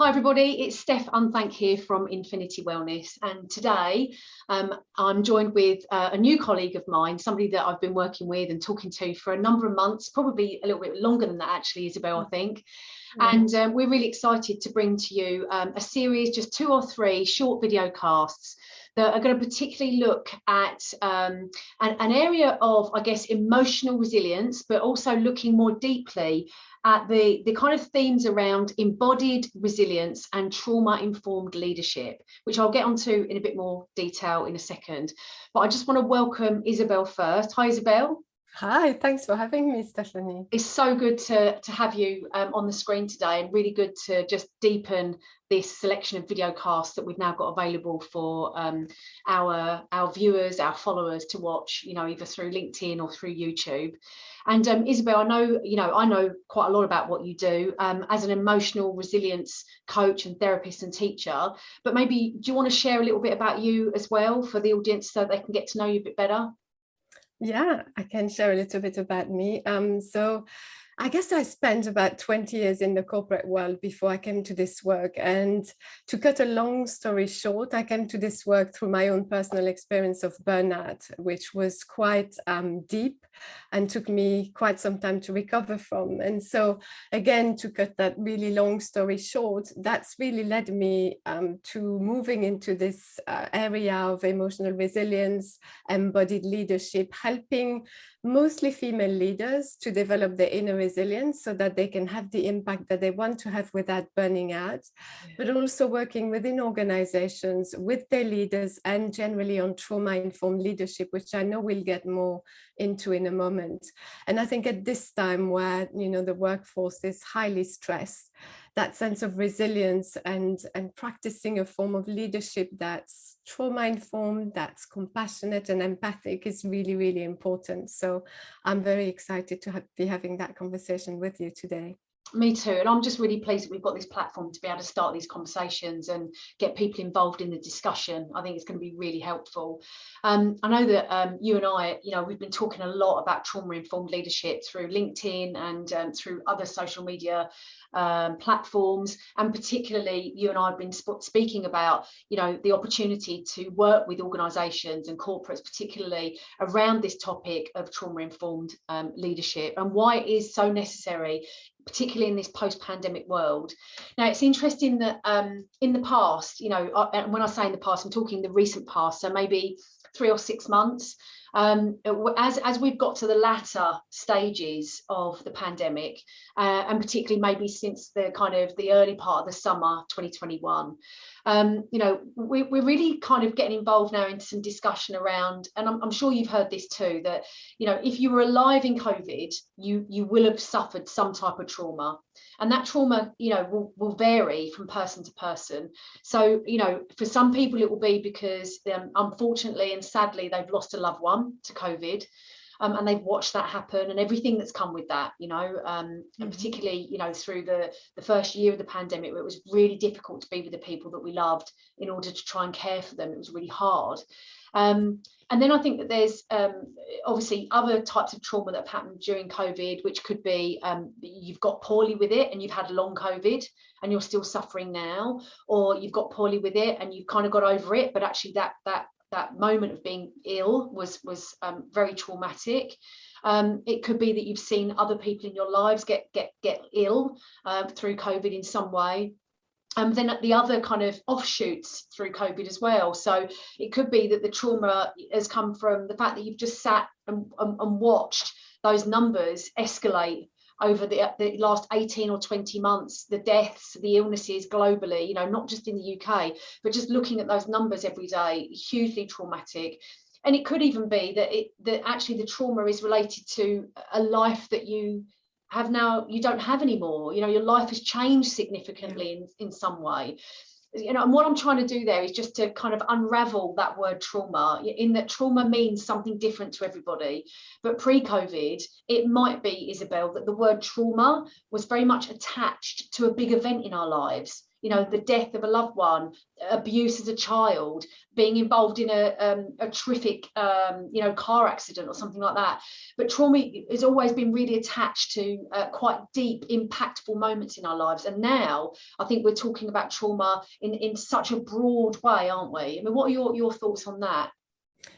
Hi everybody, it's Steph Unthank here from Infinity Wellness, and today I'm joined with a new colleague of mine, somebody that I've been working with and talking to for a number of months, probably a little bit longer than that actually, Isabelle, I think. And we're really excited to bring to you a series, just 2 or 3 short video casts that are going to particularly look at an area of, I guess, emotional resilience, but also looking more deeply at the kind of themes around embodied resilience and trauma-informed leadership, which I'll get onto in a bit more detail in a second. But I just want to welcome Isabelle first. Hi, Isabelle. Hi, thanks for having me, Stephanie. It's so good to have you on the screen today, and really good to just deepen this selection of video casts that we've now got available for our viewers, our followers to watch, either through LinkedIn or through YouTube. And Isabelle, I know quite a lot about what you do as an emotional resilience coach and therapist and teacher, but maybe do you want to share a little bit about you as well for the audience so they can get to know you a bit better? Yeah, I can share a little bit about me. So I guess I spent about 20 years in the corporate world before I came to this work. And to cut a long story short, I came to this work through my own personal experience of burnout, which was quite deep and took me quite some time to recover from. And so again, to cut that really long story short, that's really led me to moving into this area of emotional resilience, embodied leadership, helping mostly female leaders to develop their inner resilience so that they can have the impact that they want to have without burning out, but also working within organizations with their leaders and generally on trauma-informed leadership, which I know we'll get more into in a moment. And I think at this time where, the workforce is highly stressed, that sense of resilience and practicing a form of leadership that's trauma-informed, that's compassionate and empathic is really, really important. So I'm very excited to be having that conversation with you today. Me too, and I'm just really pleased that we've got this platform to be able to start these conversations and get people involved in the discussion. I think it's going to be really helpful. I know that you and I, we've been talking a lot about trauma-informed leadership through LinkedIn and through other social media platforms, and particularly you and I have been speaking about the opportunity to work with organizations and corporates, particularly around this topic of trauma-informed leadership and why it is so necessary, particularly in this post-pandemic world. Now, it's interesting that in the past, and when I say in the past, I'm talking the recent past, so maybe 3 or 6 months, as we've got to the latter stages of the pandemic, and particularly maybe since the early part of the summer 2021, we're really kind of getting involved now into some discussion around, and I'm sure you've heard this too, that if you were alive in COVID, you will have suffered some type of trauma, and that trauma will vary from person to person. So for some people it will be because unfortunately and sadly they've lost a loved one to COVID, and they've watched that happen and everything that's come with that, and particularly through the first year of the pandemic, where it was really difficult to be with the people that we loved in order to try and care for them. It was really hard. And then I think that there's obviously other types of trauma that have happened during COVID, which could be you've got poorly with it and you've had long COVID and you're still suffering now, or you've got poorly with it and you've kind of got over it, but actually that moment of being ill was very traumatic. It could be that you've seen other people in your lives get ill through COVID in some way. Then at the other kind of offshoots through COVID as well. So it could be that the trauma has come from the fact that you've just sat and watched those numbers escalate over the last 18 or 20 months, the deaths, the illnesses globally, not just in the UK, but just looking at those numbers every day, hugely traumatic. And it could even be that actually the trauma is related to a life that you don't have anymore. Your life has changed significantly in some way. And what I'm trying to do there is just to kind of unravel that word trauma, in that trauma means something different to everybody. But pre-COVID, it might be, Isabelle, that the word trauma was very much attached to a big event in our lives. you know, the death of a loved one, abuse as a child, being involved in a terrific, you know, car accident or something like that. But trauma has always been really attached to quite deep, impactful moments in our lives. And now I think we're talking about trauma in such a broad way, aren't we? I mean, what are your thoughts on that?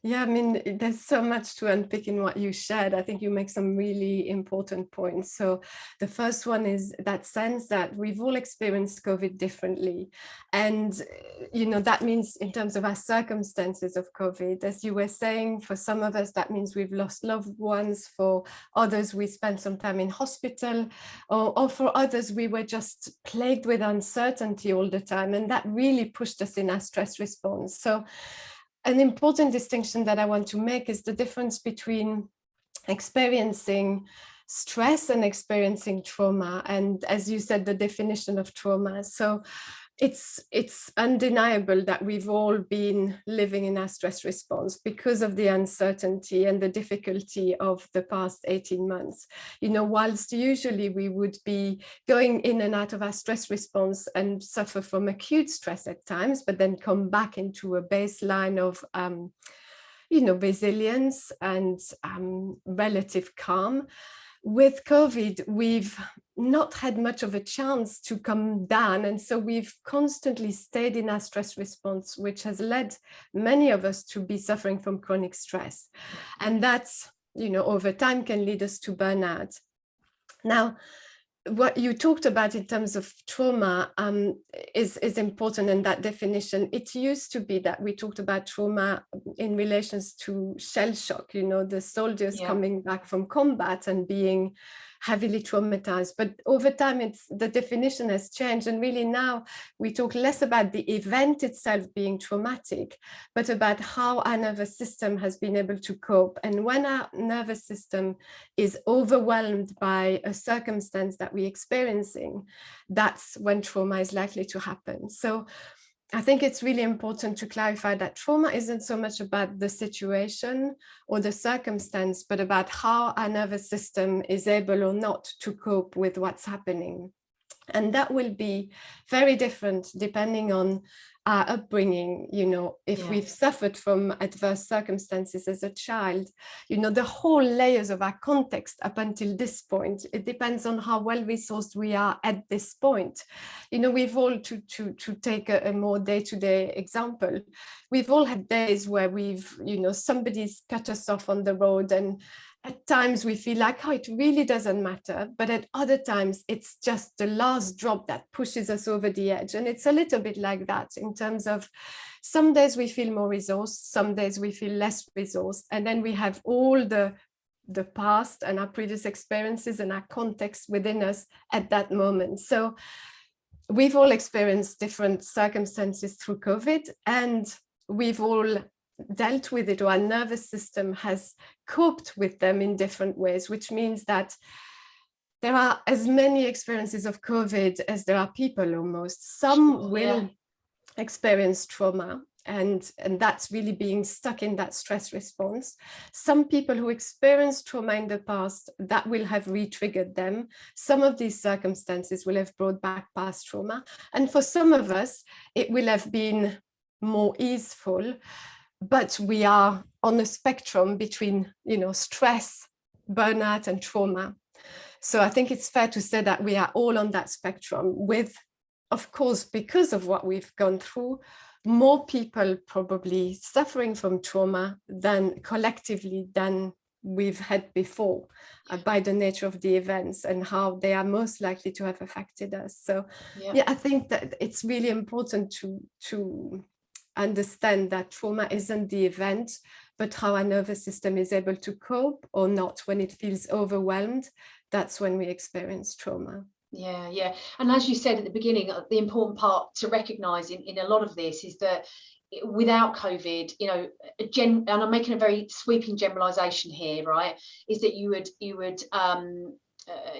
Yeah, I mean, there's so much to unpick in what you shared. I think you make some really important points. So the first one is that sense that we've all experienced COVID differently. And, you know, that means in terms of our circumstances of COVID, as you were saying, for some of us, that means we've lost loved ones. For others, we spent some time in hospital, or for others, we were just plagued with uncertainty all the time. And that really pushed us in our stress response. So an important distinction that I want to make is the difference between experiencing stress and experiencing trauma. And as you said, the definition of trauma. So it's undeniable that we've all been living in our stress response because of the uncertainty and the difficulty of the past 18 months. You know, whilst usually we would be going in and out of our stress response and suffer from acute stress at times, but then come back into a baseline of you know, resilience and relative calm. With COVID, we've not had much of a chance to come down. And so we've constantly stayed in our stress response, which has led many of us to be suffering from chronic stress. And that's, you know, over time can lead us to burnout. Now, what you talked about in terms of trauma is important in that definition. It used to be that we talked about trauma in relations to shell shock, you know, the soldiers coming back from combat and being heavily traumatized. But over time, the definition has changed. And really now we talk less about the event itself being traumatic, but about how our nervous system has been able to cope. And when our nervous system is overwhelmed by a circumstance that we're experiencing, that's when trauma is likely to happen. So I think it's really important to clarify that trauma isn't so much about the situation or the circumstance, but about how our nervous system is able or not to cope with what's happening. And that will be very different depending on our upbringing. You know, if we've suffered from adverse circumstances as a child, you know, the whole layers of our context up until this point, it depends on how well resourced we are at this point. You know, we've all, to take a more day-to-day example, we've all had days where we've, you know, somebody's cut us off on the road, and at times we feel like, oh, it really doesn't matter. But at other times, it's just the last drop that pushes us over the edge. And it's a little bit like that in terms of some days we feel more resourced, some days we feel less resourced. And then we have all the past and our previous experiences and our context within us at that moment. So we've all experienced different circumstances through COVID, and we've all dealt with it, or our nervous system has coped with them in different ways, which means that there are as many experiences of COVID as there are people almost. Some will experience trauma, and that's really being stuck in that stress response. Some people who experienced trauma in the past, that will have re-triggered them. Some of these circumstances will have brought back past trauma. And for some of us, it will have been more easeful. But we are on a spectrum between, you know, stress, burnout, and trauma. So I think it's fair to say that we are all on that spectrum with, of course, because of what we've gone through, more people probably suffering from trauma than collectively than we've had before, by the nature of the events and how they are most likely to have affected us. So I think that it's really important to understand that trauma isn't the event, but how our nervous system is able to cope or not. When it feels overwhelmed, that's when we experience trauma. Yeah. And as you said at the beginning, the important part to recognize in a lot of this is that without COVID, you know, and I'm making a very sweeping generalization here, right, is that you would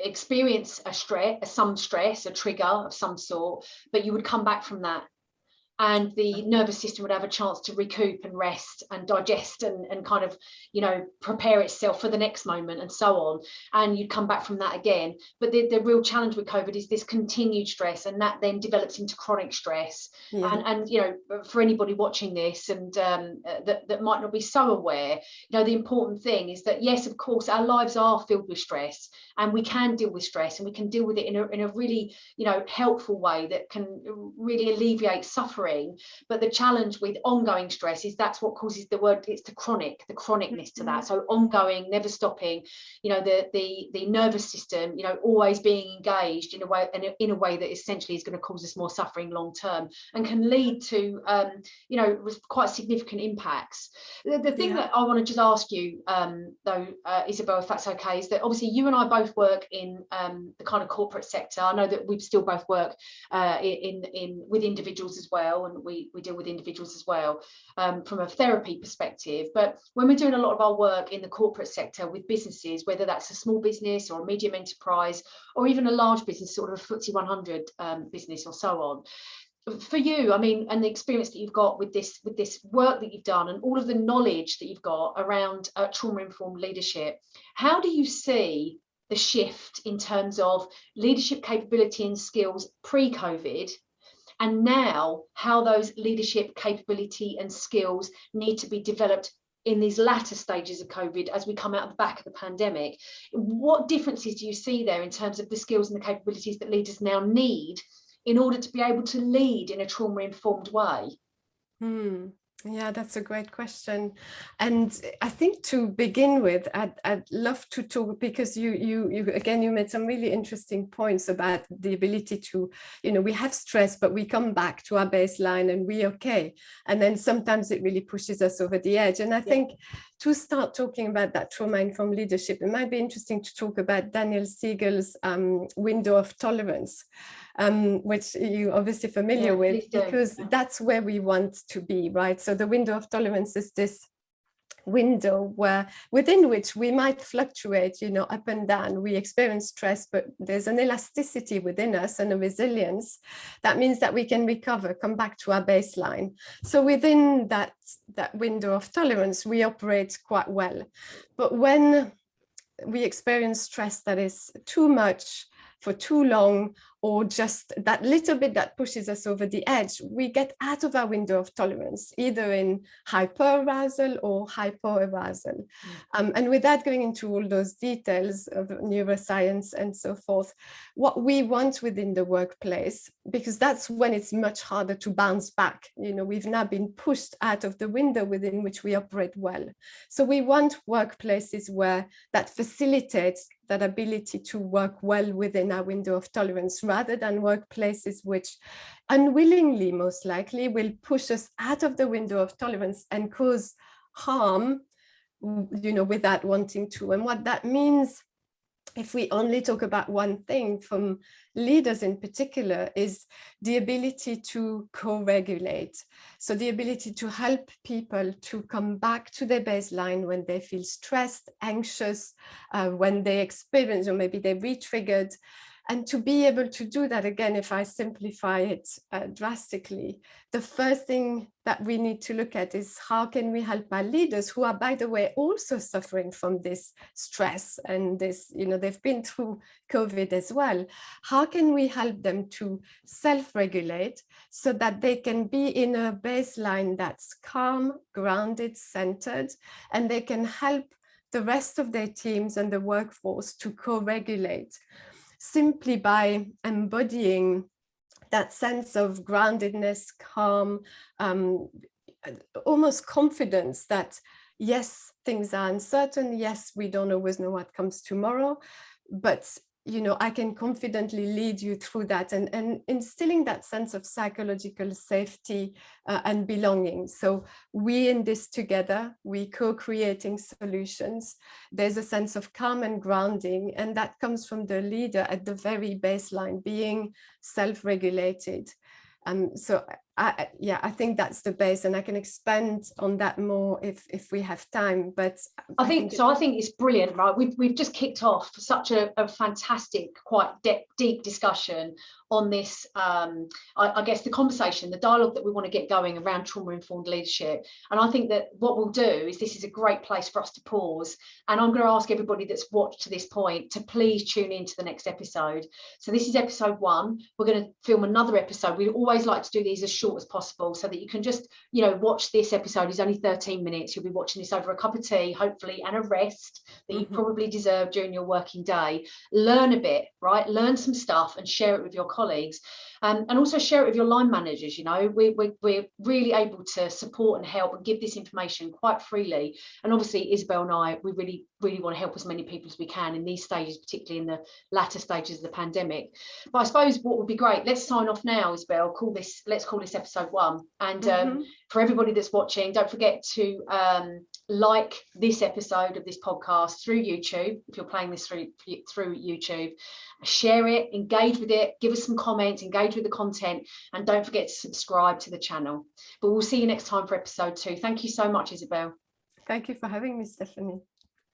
experience some stress, a trigger of some sort, but you would come back from that. and the nervous system would have a chance to recoup and rest and digest and kind of, you know, prepare itself for the next moment and so on, and you'd come back from that again. But the real challenge with COVID is this continued stress, and that then develops into chronic stress. And you know, for anybody watching this and that might not be so aware, you know, the important thing is that yes, of course, our lives are filled with stress, and we can deal with stress, and we can deal with it in a really, you know, helpful way that can really alleviate suffering. But the challenge with ongoing stress is that's what causes it's the chronicness to that. So ongoing, never stopping, you know, the nervous system, you know, always being engaged in a way that essentially is going to cause us more suffering long term, and can lead to you know, quite significant impacts. The thing that I want to just ask you though, Isabelle, if that's okay, is that obviously you and I both work in the kind of corporate sector. I know that we still both work with individuals as well, and we deal with individuals as well from a therapy perspective. But when we're doing a lot of our work in the corporate sector with businesses, whether that's a small business or a medium enterprise or even a large business, sort of a FTSE 100 business or so on, for you, I mean, and the experience that you've got with this work that you've done and all of the knowledge that you've got around trauma-informed leadership, how do you see the shift in terms of leadership capability and skills pre-COVID, and now how those leadership capability and skills need to be developed in these latter stages of COVID as we come out of the back of the pandemic? What differences do you see there in terms of the skills and the capabilities that leaders now need in order to be able to lead in a trauma-informed way? Yeah, that's a great question. And I think to begin with, I'd love to talk, because you again, you made some really interesting points about the ability to, you know, we have stress, but we come back to our baseline and we're okay. And then sometimes it really pushes us over the edge. And I think to start talking about that trauma-informed leadership, it might be interesting to talk about Daniel Siegel's window of tolerance, which you're obviously familiar with, because that's where we want to be, right? So the window of tolerance is this window within which we might fluctuate, you know, up and down. We experience stress, but there's an elasticity within us and a resilience. That means that we can recover, come back to our baseline. So within that window of tolerance, we operate quite well. But when we experience stress that is too much for too long, or just that little bit that pushes us over the edge, we get out of our window of tolerance, either in hyperarousal or hypoarousal. And without going into all those details of neuroscience and so forth, what we want within the workplace, because that's when it's much harder to bounce back. You know, we've now been pushed out of the window within which we operate well. So we want workplaces where that facilitates that ability to work well within our window of tolerance, rather than workplaces which unwillingly, most likely, will push us out of the window of tolerance and cause harm, you know, without wanting to. And what that means, if we only talk about one thing from leaders in particular, is the ability to co-regulate. So the ability to help people to come back to their baseline when they feel stressed, anxious, when they experience, or maybe they're re-triggered. And to be able to do that, again, if I simplify it drastically, the first thing that we need to look at is how can we help our leaders, who are, by the way, also suffering from this stress and this, you know, they've been through COVID as well. How can we help them to self-regulate so that they can be in a baseline that's calm, grounded, centered, and they can help the rest of their teams and the workforce to co-regulate, simply by embodying that sense of groundedness, calm, almost confidence that, yes, things are uncertain. Yes, we don't always know what comes tomorrow, but, you know, I can confidently lead you through that, and instilling that sense of psychological safety and belonging. So we in this together, we co-creating solutions. There's a sense of calm and grounding, and that comes from the leader at the very baseline, being self-regulated. So I think that's the base, and I can expand on that more if we have time. But I think it's brilliant, right? We've just kicked off such a fantastic, quite deep discussion on this. I guess the conversation, the dialogue that we want to get going around trauma-informed leadership. And I think that what we'll do is, this is a great place for us to pause. And I'm going to ask everybody that's watched to this point to please tune into the next episode. So this is episode 1. We're going to film another episode. We always like to do these as short as possible, so that you can just, watch this episode. It's only 13 minutes. You'll be watching this over a cup of tea, hopefully, and a rest that you probably deserve during your working day. Learn a bit, right? Learn some stuff and share it with your colleagues, and also share it with your line managers. We're really able to support and help and give this information quite freely. And obviously, Isabelle and I, we really want to help as many people as we can in these stages, particularly in the latter stages of the pandemic. But I suppose what would be great, let's sign off now, Isabelle. Let's call this episode 1. And for everybody that's watching, don't forget to like this episode of this podcast through YouTube. If you're playing this through YouTube, share it, engage with it, give us some comments, engage with the content, and don't forget to subscribe to the channel. But we'll see you next time for episode 2. Thank you so much, Isabelle. Thank you for having me, Stephanie.